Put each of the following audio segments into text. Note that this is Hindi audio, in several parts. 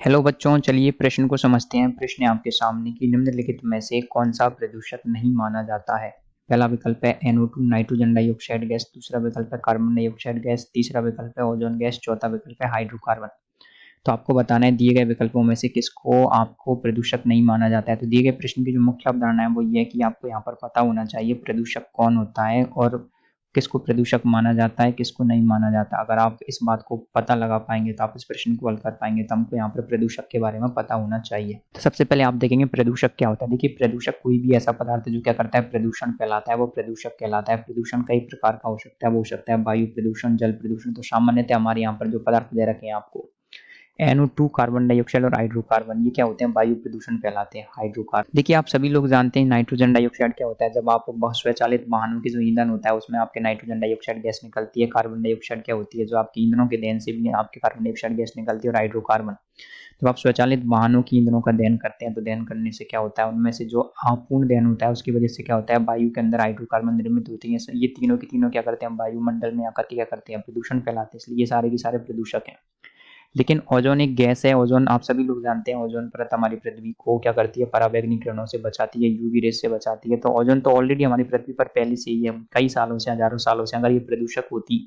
हेलो बच्चों, चलिए प्रश्न को समझते हैं। प्रश्न है आपके सामने कि निम्नलिखित में से कौन सा प्रदूषक नहीं माना जाता है। पहला विकल्प है NO2 नाइट्रोजन डाइऑक्साइड गैस, दूसरा विकल्प है कार्बन डाइऑक्साइड गैस, तीसरा विकल्प है ओजोन गैस, चौथा विकल्प है हाइड्रोकार्बन। तो आपको बताना है दिए गए विकल्पों में से किसको आपको प्रदूषक नहीं माना जाता है। तो दिए गए प्रश्न की जो मुख्य अवधारणा है वो ये है कि आपको यहाँ पर पता होना चाहिए प्रदूषक कौन होता है और किसको प्रदूषक माना जाता है, किसको नहीं माना जाता। अगर आप इस बात को पता लगा पाएंगे तो आप इस प्रश्न को हल कर पाएंगे। तो हमको यहाँ पर प्रदूषक के बारे में पता होना चाहिए। तो सबसे पहले आप देखेंगे प्रदूषक क्या होता है। देखिए, प्रदूषक कोई भी ऐसा पदार्थ जो क्या करता है, प्रदूषण फैलाता है, वो प्रदूषक कहलाता है। प्रदूषण कई प्रकार का हो सकता है, वो हो सकता है वायु प्रदूषण, जल प्रदूषण। तो सामान्यतः हमारे यहाँ पर जो पदार्थ दे रखे हैं आपको, NO2 कार्बन डाइऑक्साइड और हाइड्रोकार्बन, ये क्या होते हैं, वायु प्रदूषण फैलाते हैं। हाइड्रोकार्बन, देखिए आप सभी लोग जानते हैं नाइट्रोजन डाइऑक्साइड क्या होता है। जब आप स्वचालित वाहनों की जो ईंधन होता है उसमें आपके नाइट्रोजन डाइऑक्साइड गैस निकलती है। कार्बन डाइऑक्साइड क्या होती है, जो आपके ईंधनों के दहन से भी आपके कार्बन डाइऑक्साइड गैस निकलती है। और हाइड्रोकार्बन, जब आप स्वचालित वाहनों की ईंधनों का दहन करते हैं तो दहन करने से क्या होता है, उनमें से जो अपूर्ण दहन होता है उसकी वजह से क्या होता है, वायु के अंदर हाइड्रोकार्बन निर्मित होती है। ये तीनों की तीनों क्या करते हैं, वायुमंडल में आकर के क्या करते हैं, प्रदूषण फैलाते हैं। इसलिए ये सारे के सारे प्रदूषक हैं। लेकिन ओजोन एक गैस है। ओजोन आप सभी लोग जानते हैं, ओजोन परत हमारी पृथ्वी को क्या करती है, पराबैंगनी किरणों से बचाती है, यूवी रेस से बचाती है। तो ओजोन तो ऑलरेडी हमारी पृथ्वी पर पहले से ही है, कई सालों से, हजारों सालों से। अगर ये प्रदूषक होती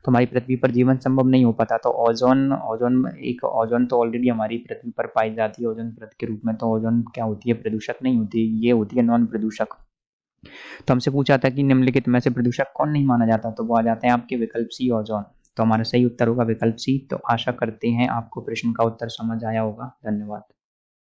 तो हमारी पृथ्वी पर जीवन संभव नहीं हो पाता। तो ओजोन ओजोन तो ऑलरेडी हमारी पृथ्वी पर पाई जाती है ओजोन परत के रूप में। तो ओजोन क्या होती है, प्रदूषक नहीं होती, ये होती है नॉन प्रदूषक। तो हमसे पूछा था कि निम्नलिखित में से प्रदूषक कौन नहीं माना जाता, तो वो आ जाते हैं आपके विकल्प सी, ओजोन। तो हमारा सही उत्तर होगा विकल्प सी। तो आशा करते हैं आपको प्रश्न का उत्तर समझ आया होगा। धन्यवाद।